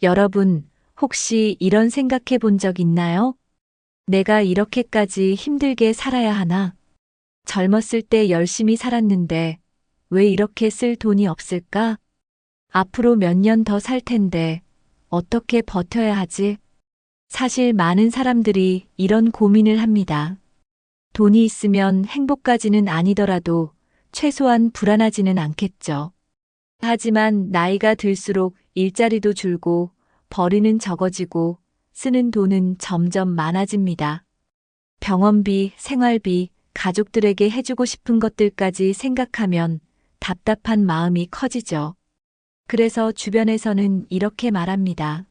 여러분, 혹시 이런 생각해 본 적 있나요? 내가 이렇게까지 힘들게 살아야 하나? 젊었을 때 열심히 살았는데 왜 이렇게 쓸 돈이 없을까? 앞으로 몇 년 더 살 텐데 어떻게 버텨야 하지? 사실 많은 사람들이 이런 고민을 합니다. 돈이 있으면 행복까지는 아니더라도 최소한 불안하지는 않겠죠. 하지만 나이가 들수록 일자리도 줄고 벌이는 적어지고 쓰는 돈은 점점 많아집니다. 병원비, 생활비, 가족들에게 해주고 싶은 것들까지 생각하면 답답한 마음이 커지죠. 그래서 주변에서는 이렇게 말합니다.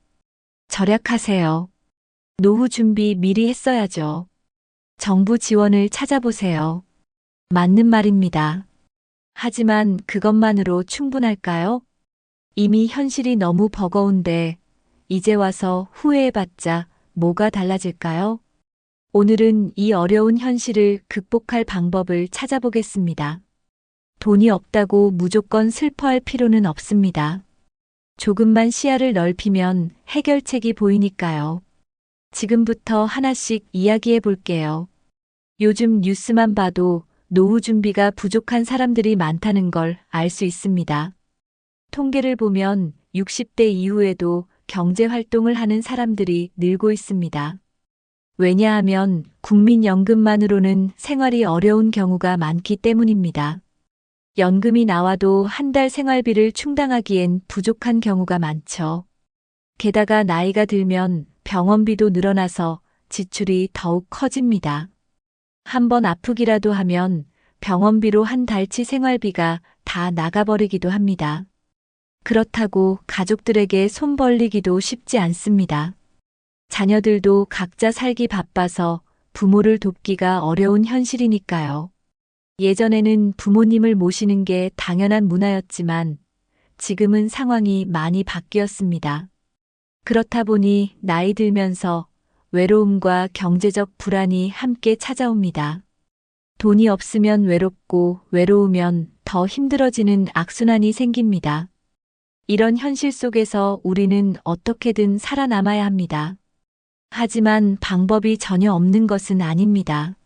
절약하세요. 노후 준비 미리 했어야죠. 정부 지원을 찾아보세요. 맞는 말입니다. 하지만 그것만으로 충분할까요? 이미 현실이 너무 버거운데 이제 와서 후회해봤자 뭐가 달라질까요? 오늘은 이 어려운 현실을 극복할 방법을 찾아보겠습니다. 돈이 없다고 무조건 슬퍼할 필요는 없습니다. 조금만 시야를 넓히면 해결책이 보이니까요. 지금부터 하나씩 이야기해 볼게요. 요즘 뉴스만 봐도 노후 준비가 부족한 사람들이 많다는 걸 알 수 있습니다. 통계를 보면 60대 이후에도 경제 활동을 하는 사람들이 늘고 있습니다. 왜냐하면 국민연금만으로는 생활이 어려운 경우가 많기 때문입니다. 연금이 나와도 한 달 생활비를 충당하기엔 부족한 경우가 많죠. 게다가 나이가 들면 병원비도 늘어나서 지출이 더욱 커집니다. 한번 아프기라도 하면 병원비로 한 달치 생활비가 다 나가버리기도 합니다. 그렇다고 가족들에게 손 벌리기도 쉽지 않습니다. 자녀들도 각자 살기 바빠서 부모를 돕기가 어려운 현실이니까요. 예전에는 부모님을 모시는 게 당연한 문화였지만 지금은 상황이 많이 바뀌었습니다. 그렇다 보니 나이 들면서 외로움과 경제적 불안이 함께 찾아옵니다. 돈이 없으면 외롭고 외로우면 더 힘들어지는 악순환이 생깁니다. 이런 현실 속에서 우리는 어떻게든 살아남아야 합니다. 하지만 방법이 전혀 없는 것은 아닙니다.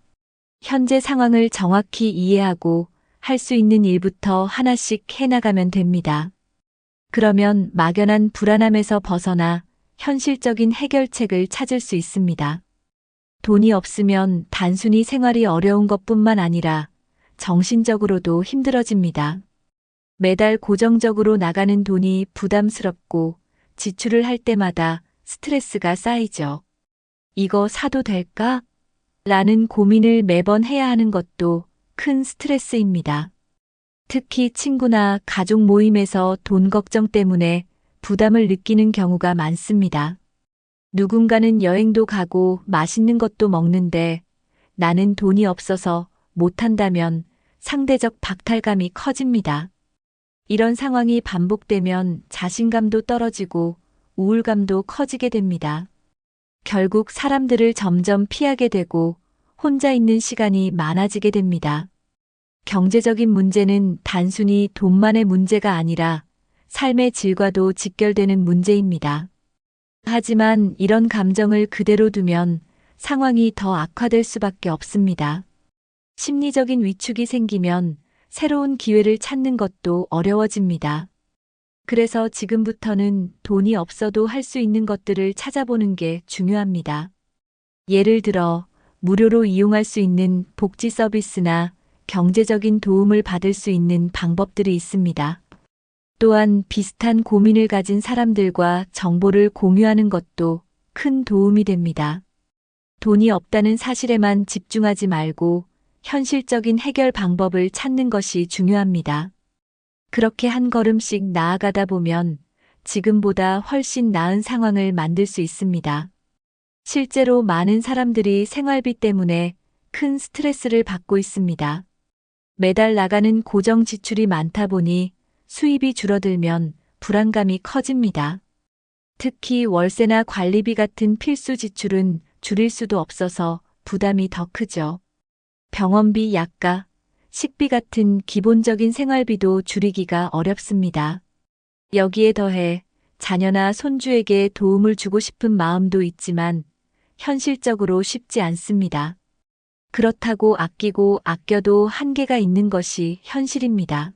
현재 상황을 정확히 이해하고 할 수 있는 일부터 하나씩 해나가면 됩니다. 그러면 막연한 불안함에서 벗어나 현실적인 해결책을 찾을 수 있습니다. 돈이 없으면 단순히 생활이 어려운 것뿐만 아니라 정신적으로도 힘들어집니다. 매달 고정적으로 나가는 돈이 부담스럽고 지출을 할 때마다 스트레스가 쌓이죠. 이거 사도 될까? 라는 고민을 매번 해야 하는 것도 큰 스트레스입니다. 특히 친구나 가족 모임에서 돈 걱정 때문에 부담을 느끼는 경우가 많습니다. 누군가는 여행도 가고 맛있는 것도 먹는데 나는 돈이 없어서 못한다면 상대적 박탈감이 커집니다. 이런 상황이 반복되면 자신감도 떨어지고 우울감도 커지게 됩니다. 결국 사람들을 점점 피하게 되고 혼자 있는 시간이 많아지게 됩니다. 경제적인 문제는 단순히 돈만의 문제가 아니라 삶의 질과도 직결되는 문제입니다. 하지만 이런 감정을 그대로 두면 상황이 더 악화될 수밖에 없습니다. 심리적인 위축이 생기면 새로운 기회를 찾는 것도 어려워집니다. 그래서 지금부터는 돈이 없어도 할 수 있는 것들을 찾아보는 게 중요합니다. 예를 들어 무료로 이용할 수 있는 복지 서비스나 경제적인 도움을 받을 수 있는 방법들이 있습니다. 또한 비슷한 고민을 가진 사람들과 정보를 공유하는 것도 큰 도움이 됩니다. 돈이 없다는 사실에만 집중하지 말고 현실적인 해결 방법을 찾는 것이 중요합니다. 그렇게 한 걸음씩 나아가다 보면 지금보다 훨씬 나은 상황을 만들 수 있습니다. 실제로 많은 사람들이 생활비 때문에 큰 스트레스를 받고 있습니다. 매달 나가는 고정 지출이 많다 보니 수입이 줄어들면 불안감이 커집니다. 특히 월세나 관리비 같은 필수 지출은 줄일 수도 없어서 부담이 더 크죠. 병원비, 약가, 식비 같은 기본적인 생활비도 줄이기가 어렵습니다. 여기에 더해 자녀나 손주에게 도움을 주고 싶은 마음도 있지만 현실적으로 쉽지 않습니다. 그렇다고 아끼고 아껴도 한계가 있는 것이 현실입니다.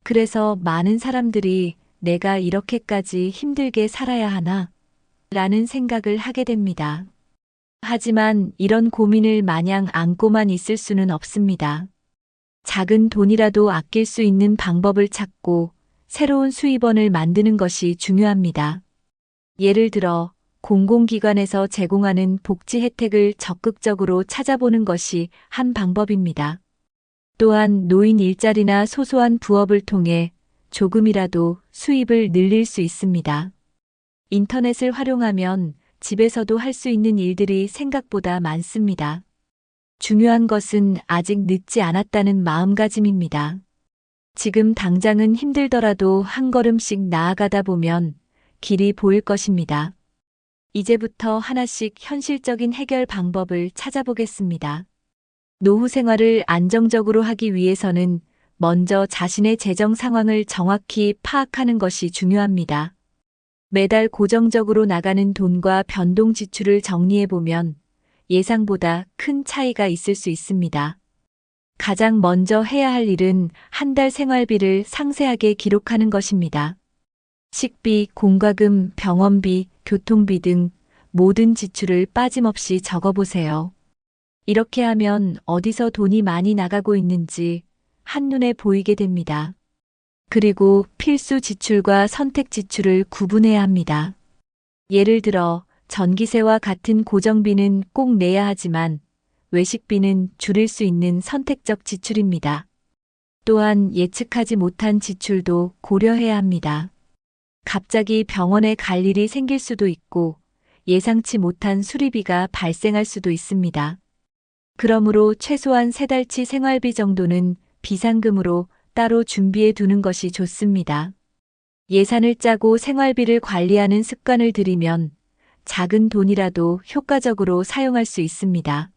그래서 많은 사람들이 내가 이렇게까지 힘들게 살아야 하나? 라는 생각을 하게 됩니다. 하지만 이런 고민을 마냥 안고만 있을 수는 없습니다. 작은 돈이라도 아낄 수 있는 방법을 찾고 새로운 수입원을 만드는 것이 중요합니다. 예를 들어 공공기관에서 제공하는 복지 혜택을 적극적으로 찾아보는 것이 한 방법입니다. 또한 노인 일자리나 소소한 부업을 통해 조금이라도 수입을 늘릴 수 있습니다. 인터넷을 활용하면 집에서도 할 수 있는 일들이 생각보다 많습니다. 중요한 것은 아직 늦지 않았다는 마음가짐입니다. 지금 당장은 힘들더라도 한 걸음씩 나아가다 보면 길이 보일 것입니다. 이제부터 하나씩 현실적인 해결 방법을 찾아보겠습니다. 노후 생활을 안정적으로 하기 위해서는 먼저 자신의 재정 상황을 정확히 파악하는 것이 중요합니다. 매달 고정적으로 나가는 돈과 변동 지출을 정리해 보면 예상보다 큰 차이가 있을 수 있습니다. 가장 먼저 해야 할 일은 한 달 생활비를 상세하게 기록하는 것입니다. 식비, 공과금, 병원비, 교통비 등 모든 지출을 빠짐없이 적어보세요. 이렇게 하면 어디서 돈이 많이 나가고 있는지 한눈에 보이게 됩니다. 그리고 필수 지출과 선택 지출을 구분해야 합니다. 예를 들어 전기세와 같은 고정비는 꼭 내야 하지만 외식비는 줄일 수 있는 선택적 지출입니다. 또한 예측하지 못한 지출도 고려해야 합니다. 갑자기 병원에 갈 일이 생길 수도 있고 예상치 못한 수리비가 발생할 수도 있습니다. 그러므로 최소한 3달치 생활비 정도는 비상금으로 따로 준비해 두는 것이 좋습니다. 예산을 짜고 생활비를 관리하는 습관을 들이면 작은 돈이라도 효과적으로 사용할 수 있습니다.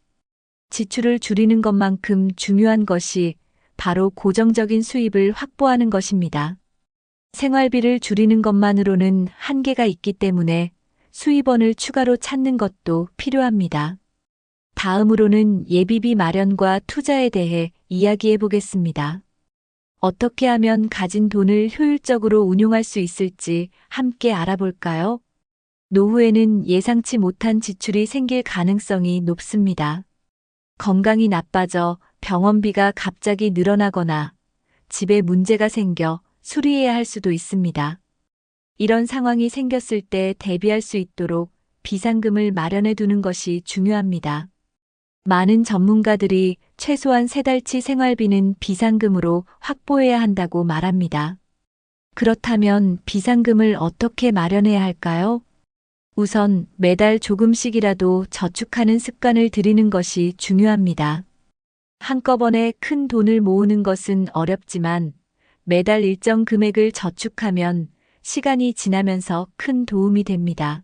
지출을 줄이는 것만큼 중요한 것이 바로 고정적인 수입을 확보하는 것입니다. 생활비를 줄이는 것만으로는 한계가 있기 때문에 수입원을 추가로 찾는 것도 필요합니다. 다음으로는 예비비 마련과 투자에 대해 이야기해 보겠습니다. 어떻게 하면 가진 돈을 효율적으로 운용할 수 있을지 함께 알아볼까요? 노후에는 예상치 못한 지출이 생길 가능성이 높습니다. 건강이 나빠져 병원비가 갑자기 늘어나거나 집에 문제가 생겨 수리해야 할 수도 있습니다. 이런 상황이 생겼을 때 대비할 수 있도록 비상금을 마련해 두는 것이 중요합니다. 많은 전문가들이 최소한 3달치 생활비는 비상금으로 확보해야 한다고 말합니다. 그렇다면 비상금을 어떻게 마련해야 할까요? 우선 매달 조금씩이라도 저축하는 습관을 들이는 것이 중요합니다. 한꺼번에 큰 돈을 모으는 것은 어렵지만 매달 일정 금액을 저축하면 시간이 지나면서 큰 도움이 됩니다.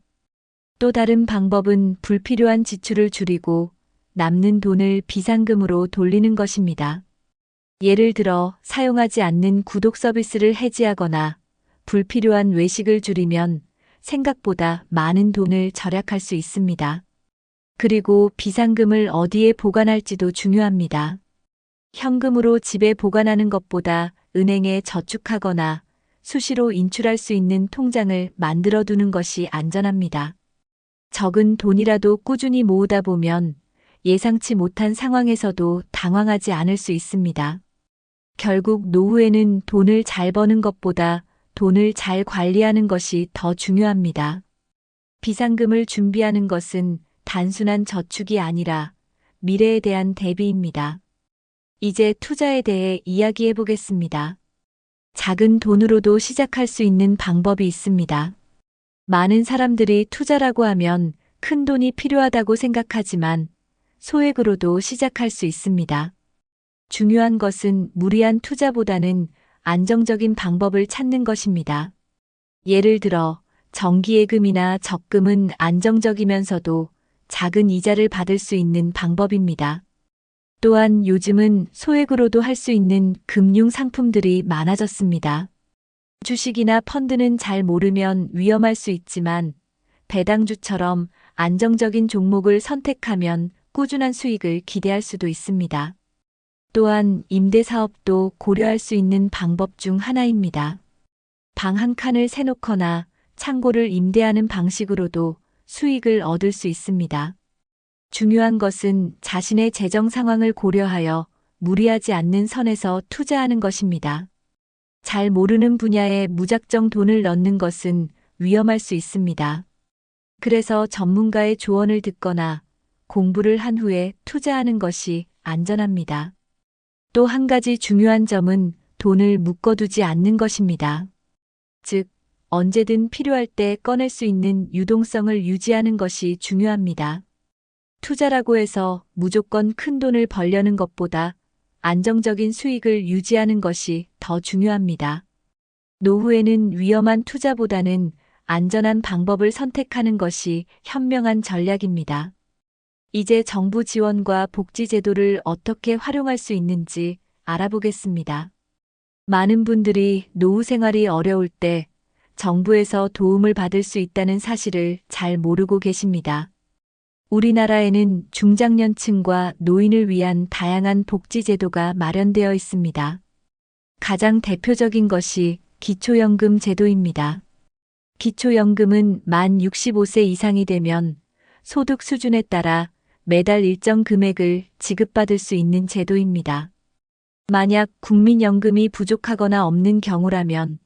또 다른 방법은 불필요한 지출을 줄이고 남는 돈을 비상금으로 돌리는 것입니다. 예를 들어 사용하지 않는 구독 서비스를 해지하거나 불필요한 외식을 줄이면 생각보다 많은 돈을 절약할 수 있습니다. 그리고 비상금을 어디에 보관할지도 중요합니다. 현금으로 집에 보관하는 것보다 은행에 저축하거나 수시로 인출할 수 있는 통장을 만들어 두는 것이 안전합니다. 적은 돈이라도 꾸준히 모으다 보면 예상치 못한 상황에서도 당황하지 않을 수 있습니다. 결국 노후에는 돈을 잘 버는 것보다 돈을 잘 관리하는 것이 더 중요합니다. 비상금을 준비하는 것은 단순한 저축이 아니라 미래에 대한 대비입니다. 이제 투자에 대해 이야기해 보겠습니다. 작은 돈으로도 시작할 수 있는 방법이 있습니다. 많은 사람들이 투자라고 하면 큰 돈이 필요하다고 생각하지만 소액으로도 시작할 수 있습니다. 중요한 것은 무리한 투자보다는 안정적인 방법을 찾는 것입니다. 예를 들어 정기예금이나 적금은 안정적이면서도 작은 이자를 받을 수 있는 방법입니다. 또한 요즘은 소액으로도 할 수 있는 금융 상품들이 많아졌습니다. 주식이나 펀드는 잘 모르면 위험할 수 있지만 배당주처럼 안정적인 종목을 선택하면 꾸준한 수익을 기대할 수도 있습니다. 또한 임대사업도 고려할 수 있는 방법 중 하나입니다. 방 한 칸을 세놓거나 창고를 임대하는 방식으로도 수익을 얻을 수 있습니다. 중요한 것은 자신의 재정 상황을 고려하여 무리하지 않는 선에서 투자하는 것입니다. 잘 모르는 분야에 무작정 돈을 넣는 것은 위험할 수 있습니다. 그래서 전문가의 조언을 듣거나 공부를 한 후에 투자하는 것이 안전합니다. 또 한 가지 중요한 점은 돈을 묶어두지 않는 것입니다. 즉, 언제든 필요할 때 꺼낼 수 있는 유동성을 유지하는 것이 중요합니다. 투자라고 해서 무조건 큰 돈을 벌려는 것보다 안정적인 수익을 유지하는 것이 더 중요합니다. 노후에는 위험한 투자보다는 안전한 방법을 선택하는 것이 현명한 전략입니다. 이제 정부 지원과 복지 제도를 어떻게 활용할 수 있는지 알아보겠습니다. 많은 분들이 노후 생활이 어려울 때 정부에서 도움을 받을 수 있다는 사실을 잘 모르고 계십니다. 우리나라에는 중장년층과 노인을 위한 다양한 복지 제도가 마련되어 있습니다. 가장 대표적인 것이 기초연금 제도입니다. 기초연금은 만 65세 이상이 되면 소득 수준에 따라 매달 일정 금액을 지급받을 수 있는 제도입니다. 만약 국민연금이 부족하거나 없는 경우라면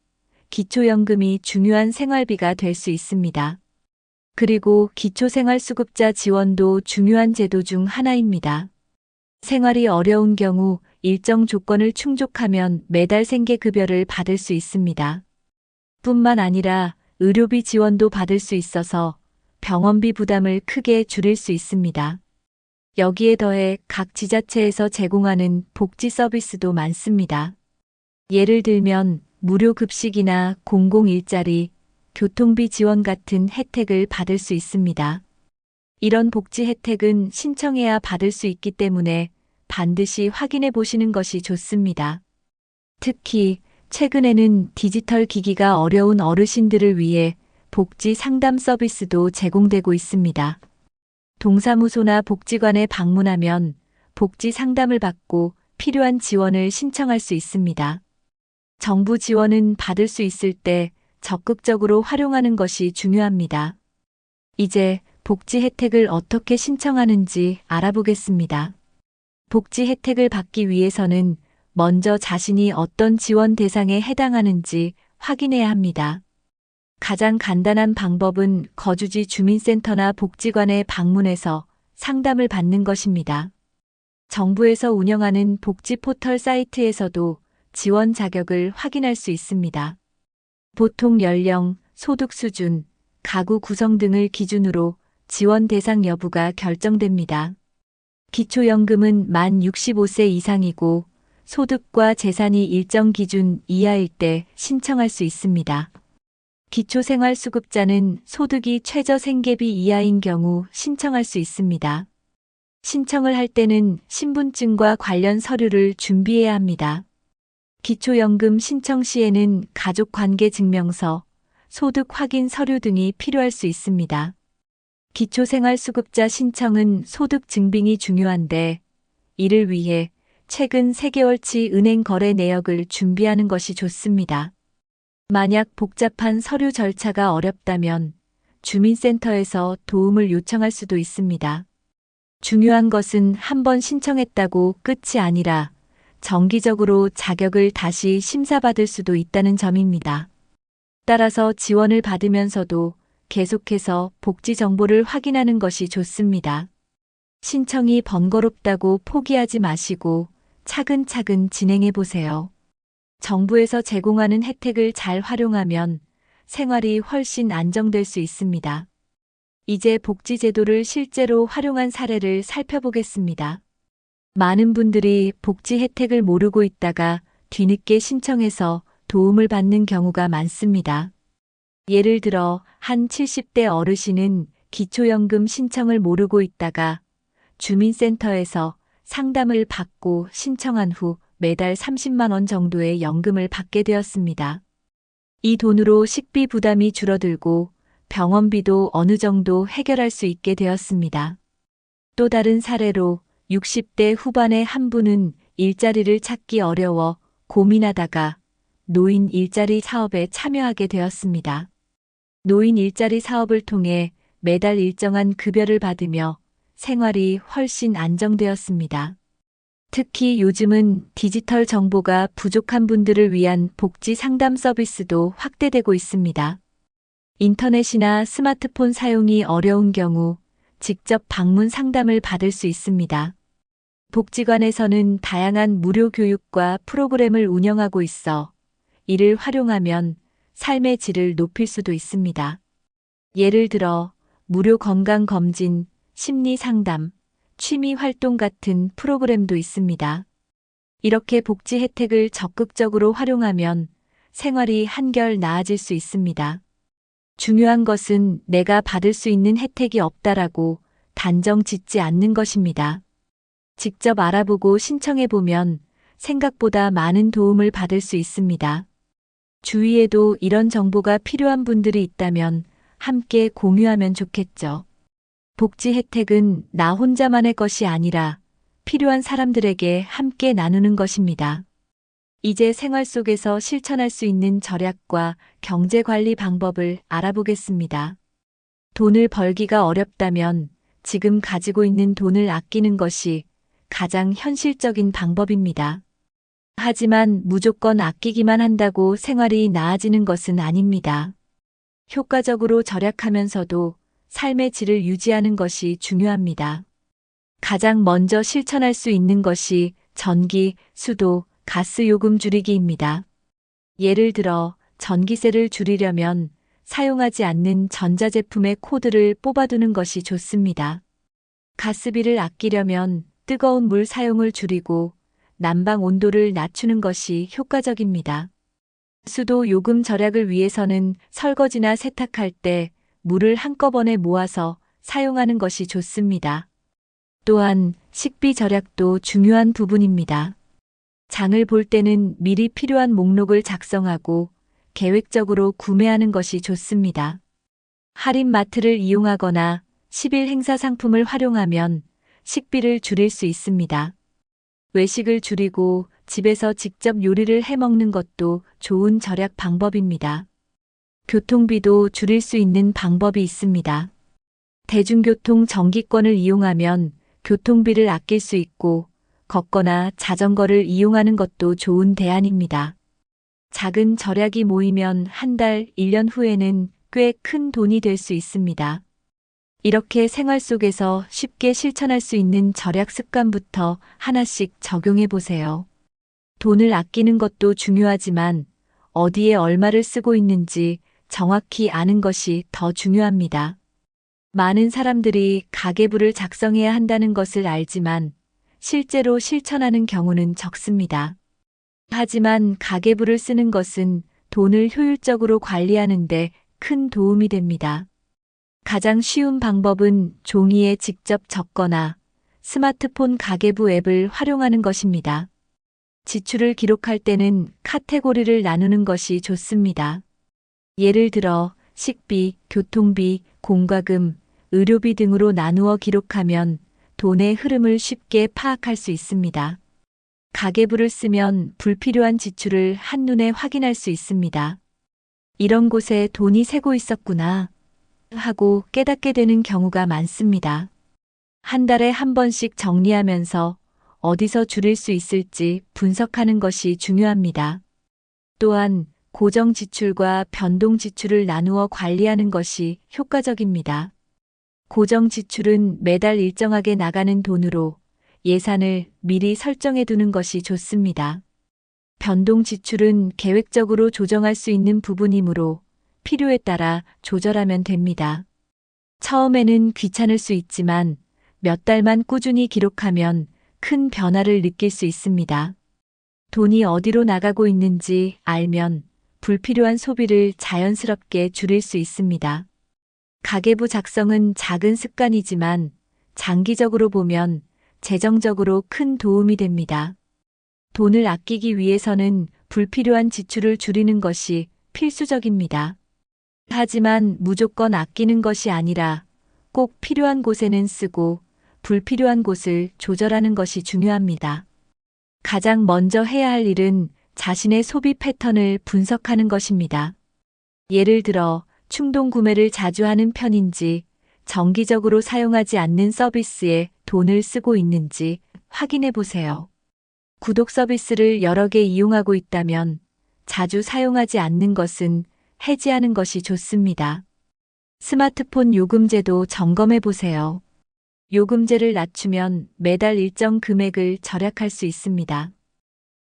기초연금이 중요한 생활비가 될 수 있습니다. 그리고 기초생활수급자 지원도 중요한 제도 중 하나입니다. 생활이 어려운 경우 일정 조건을 충족하면 매달 생계급여를 받을 수 있습니다. 뿐만 아니라 의료비 지원도 받을 수 있어서 병원비 부담을 크게 줄일 수 있습니다. 여기에 더해 각 지자체에서 제공하는 복지 서비스도 많습니다. 예를 들면 무료 급식이나 공공일자리, 교통비 지원 같은 혜택을 받을 수 있습니다. 이런 복지 혜택은 신청해야 받을 수 있기 때문에 반드시 확인해 보시는 것이 좋습니다. 특히 최근에는 디지털 기기가 어려운 어르신들을 위해 복지 상담 서비스도 제공되고 있습니다. 동사무소나 복지관에 방문하면 복지 상담을 받고 필요한 지원을 신청할 수 있습니다. 정부 지원은 받을 수 있을 때 적극적으로 활용하는 것이 중요합니다. 이제 복지 혜택을 어떻게 신청하는지 알아보겠습니다. 복지 혜택을 받기 위해서는 먼저 자신이 어떤 지원 대상에 해당하는지 확인해야 합니다. 가장 간단한 방법은 거주지 주민센터나 복지관에 방문해서 상담을 받는 것입니다. 정부에서 운영하는 복지 포털 사이트에서도 지원 자격을 확인할 수 있습니다. 보통 연령, 소득 수준, 가구 구성 등을 기준으로 지원 대상 여부가 결정됩니다. 기초연금은 만 65세 이상이고 소득과 재산이 일정 기준 이하일 때 신청할 수 있습니다. 기초생활수급자는 소득이 최저생계비 이하인 경우 신청할 수 있습니다. 신청을 할 때는 신분증과 관련 서류를 준비해야 합니다. 기초연금 신청 시에는 가족관계증명서, 소득 확인 서류 등이 필요할 수 있습니다. 기초생활수급자 신청은 소득 증빙이 중요한데 이를 위해 최근 3개월치 은행 거래 내역을 준비하는 것이 좋습니다. 만약 복잡한 서류 절차가 어렵다면 주민센터에서 도움을 요청할 수도 있습니다. 중요한 것은 한번 신청했다고 끝이 아니라 정기적으로 자격을 다시 심사받을 수도 있다는 점입니다. 따라서 지원을 받으면서도 계속해서 복지 정보를 확인하는 것이 좋습니다. 신청이 번거롭다고 포기하지 마시고 차근차근 진행해 보세요. 정부에서 제공하는 혜택을 잘 활용하면 생활이 훨씬 안정될 수 있습니다. 이제 복지 제도를 실제로 활용한 사례를 살펴보겠습니다. 많은 분들이 복지 혜택을 모르고 있다가 뒤늦게 신청해서 도움을 받는 경우가 많습니다. 예를 들어 한 70대 어르신은 기초연금 신청을 모르고 있다가 주민센터에서 상담을 받고 신청한 후 매달 30만 원 정도의 연금을 받게 되었습니다. 이 돈으로 식비 부담이 줄어들고 병원비도 어느 정도 해결할 수 있게 되었습니다. 또 다른 사례로 60대 후반의 한 분은 일자리를 찾기 어려워 고민하다가 노인 일자리 사업에 참여하게 되었습니다. 노인 일자리 사업을 통해 매달 일정한 급여를 받으며 생활이 훨씬 안정되었습니다. 특히 요즘은 디지털 정보가 부족한 분들을 위한 복지 상담 서비스도 확대되고 있습니다. 인터넷이나 스마트폰 사용이 어려운 경우 직접 방문 상담을 받을 수 있습니다. 복지관에서는 다양한 무료 교육과 프로그램을 운영하고 있어 이를 활용하면 삶의 질을 높일 수도 있습니다. 예를 들어 무료 건강검진, 심리상담, 취미활동 같은 프로그램도 있습니다. 이렇게 복지 혜택을 적극적으로 활용하면 생활이 한결 나아질 수 있습니다. 중요한 것은 내가 받을 수 있는 혜택이 없다라고 단정 짓지 않는 것입니다. 직접 알아보고 신청해보면 생각보다 많은 도움을 받을 수 있습니다. 주위에도 이런 정보가 필요한 분들이 있다면 함께 공유하면 좋겠죠. 복지 혜택은 나 혼자만의 것이 아니라 필요한 사람들에게 함께 나누는 것입니다. 이제 생활 속에서 실천할 수 있는 절약과 경제 관리 방법을 알아보겠습니다. 돈을 벌기가 어렵다면 지금 가지고 있는 돈을 아끼는 것이 가장 현실적인 방법입니다. 하지만 무조건 아끼기만 한다고 생활이 나아지는 것은 아닙니다. 효과적으로 절약하면서도 삶의 질을 유지하는 것이 중요합니다. 가장 먼저 실천할 수 있는 것이 전기, 수도, 가스 요금 줄이기입니다. 예를 들어 전기세를 줄이려면 사용하지 않는 전자제품의 코드를 뽑아두는 것이 좋습니다. 가스비를 아끼려면 뜨거운 물 사용을 줄이고 난방 온도를 낮추는 것이 효과적입니다. 수도 요금 절약을 위해서는 설거지나 세탁할 때 물을 한꺼번에 모아서 사용하는 것이 좋습니다. 또한 식비 절약도 중요한 부분입니다. 장을 볼 때는 미리 필요한 목록을 작성하고 계획적으로 구매하는 것이 좋습니다. 할인마트를 이용하거나 10일 행사 상품을 활용하면 식비를 줄일 수 있습니다. 외식을 줄이고 집에서 직접 요리를 해 먹는 것도 좋은 절약 방법입니다. 교통비도 줄일 수 있는 방법이 있습니다. 대중교통 정기권을 이용하면 교통비를 아낄 수 있고 걷거나 자전거를 이용하는 것도 좋은 대안입니다. 작은 절약이 모이면 한 달, 1년 후에는 꽤 큰 돈이 될 수 있습니다. 이렇게 생활 속에서 쉽게 실천할 수 있는 절약 습관부터 하나씩 적용해 보세요. 돈을 아끼는 것도 중요하지만 어디에 얼마를 쓰고 있는지 정확히 아는 것이 더 중요합니다. 많은 사람들이 가계부를 작성해야 한다는 것을 알지만 실제로 실천하는 경우는 적습니다. 하지만 가계부를 쓰는 것은 돈을 효율적으로 관리하는 데 큰 도움이 됩니다. 가장 쉬운 방법은 종이에 직접 적거나 스마트폰 가계부 앱을 활용하는 것입니다. 지출을 기록할 때는 카테고리를 나누는 것이 좋습니다. 예를 들어 식비, 교통비, 공과금, 의료비 등으로 나누어 기록하면 돈의 흐름을 쉽게 파악할 수 있습니다. 가계부를 쓰면 불필요한 지출을 한눈에 확인할 수 있습니다. 이런 곳에 돈이 새고 있었구나 하고 깨닫게 되는 경우가 많습니다. 한 달에 한 번씩 정리하면서 어디서 줄일 수 있을지 분석하는 것이 중요합니다. 또한 고정 지출과 변동 지출을 나누어 관리하는 것이 효과적입니다. 고정 지출은 매달 일정하게 나가는 돈으로 예산을 미리 설정해 두는 것이 좋습니다. 변동 지출은 계획적으로 조정할 수 있는 부분이므로 필요에 따라 조절하면 됩니다. 처음에는 귀찮을 수 있지만 몇 달만 꾸준히 기록하면 큰 변화를 느낄 수 있습니다. 돈이 어디로 나가고 있는지 알면 불필요한 소비를 자연스럽게 줄일 수 있습니다. 가계부 작성은 작은 습관이지만 장기적으로 보면 재정적으로 큰 도움이 됩니다. 돈을 아끼기 위해서는 불필요한 지출을 줄이는 것이 필수적입니다. 하지만 무조건 아끼는 것이 아니라 꼭 필요한 곳에는 쓰고 불필요한 곳을 조절하는 것이 중요합니다. 가장 먼저 해야 할 일은 자신의 소비 패턴을 분석하는 것입니다. 예를 들어 충동 구매를 자주 하는 편인지, 정기적으로 사용하지 않는 서비스에 돈을 쓰고 있는지 확인해 보세요. 구독 서비스를 여러 개 이용하고 있다면 자주 사용하지 않는 것은 해지하는 것이 좋습니다. 스마트폰 요금제도 점검해 보세요. 요금제를 낮추면 매달 일정 금액을 절약할 수 있습니다.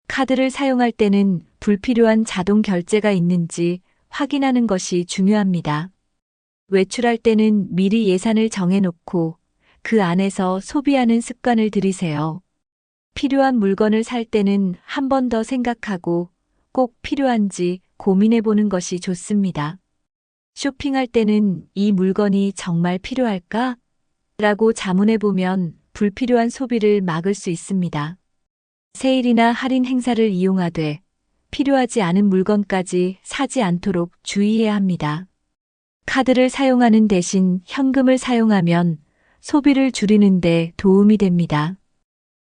카드를 사용할 때는 불필요한 자동 결제가 있는지 확인하는 것이 중요합니다. 외출할 때는 미리 예산을 정해놓고 그 안에서 소비하는 습관을 들이세요. 필요한 물건을 살 때는 한 번 더 생각하고 꼭 필요한지 고민해 보는 것이 좋습니다. 쇼핑할 때는 이 물건이 정말 필요할까? 라고 자문해 보면 불필요한 소비를 막을 수 있습니다. 세일이나 할인 행사를 이용하되 필요하지 않은 물건까지 사지 않도록 주의해야 합니다. 카드를 사용하는 대신 현금을 사용하면 소비를 줄이는 데 도움이 됩니다.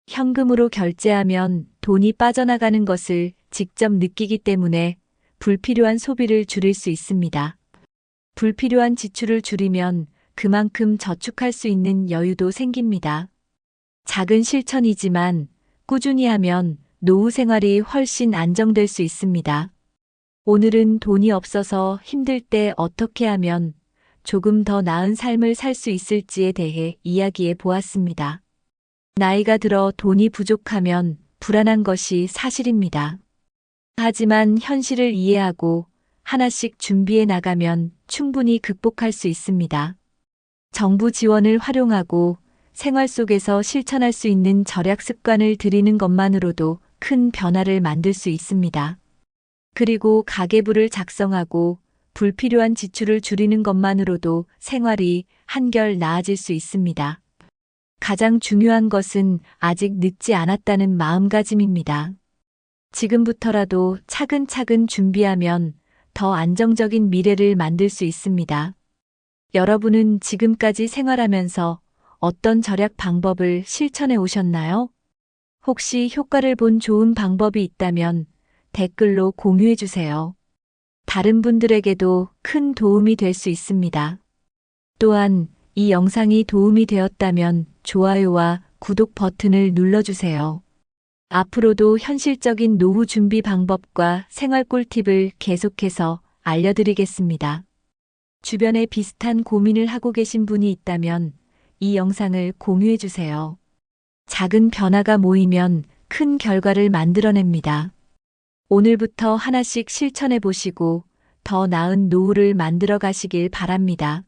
현금으로 결제하면 돈이 빠져나가는 것을 직접 느끼기 때문에 불필요한 소비를 줄일 수 있습니다. 불필요한 지출을 줄이면 그만큼 저축할 수 있는 여유도 생깁니다. 작은 실천이지만 꾸준히 하면 노후 생활이 훨씬 안정될 수 있습니다. 오늘은 돈이 없어서 힘들 때 어떻게 하면 조금 더 나은 삶을 살 수 있을지에 대해 이야기해 보았습니다. 나이가 들어 돈이 부족하면 불안한 것이 사실입니다. 하지만 현실을 이해하고 하나씩 준비해 나가면 충분히 극복할 수 있습니다. 정부 지원을 활용하고 생활 속에서 실천할 수 있는 절약 습관을 들이는 것만으로도 큰 변화를 만들 수 있습니다. 그리고 가계부를 작성하고 불필요한 지출을 줄이는 것만으로도 생활이 한결 나아질 수 있습니다. 가장 중요한 것은 아직 늦지 않았다는 마음가짐입니다. 지금부터라도 차근차근 준비하면 더 안정적인 미래를 만들 수 있습니다. 여러분은 지금까지 생활하면서 어떤 절약 방법을 실천해 오셨나요? 혹시 효과를 본 좋은 방법이 있다면 댓글로 공유해 주세요. 다른 분들에게도 큰 도움이 될 수 있습니다. 또한 이 영상이 도움이 되었다면 좋아요와 구독 버튼을 눌러주세요. 앞으로도 현실적인 노후 준비 방법과 생활 꿀팁을 계속해서 알려드리겠습니다. 주변에 비슷한 고민을 하고 계신 분이 있다면 이 영상을 공유해 주세요. 작은 변화가 모이면 큰 결과를 만들어냅니다. 오늘부터 하나씩 실천해 보시고 더 나은 노후를 만들어 가시길 바랍니다.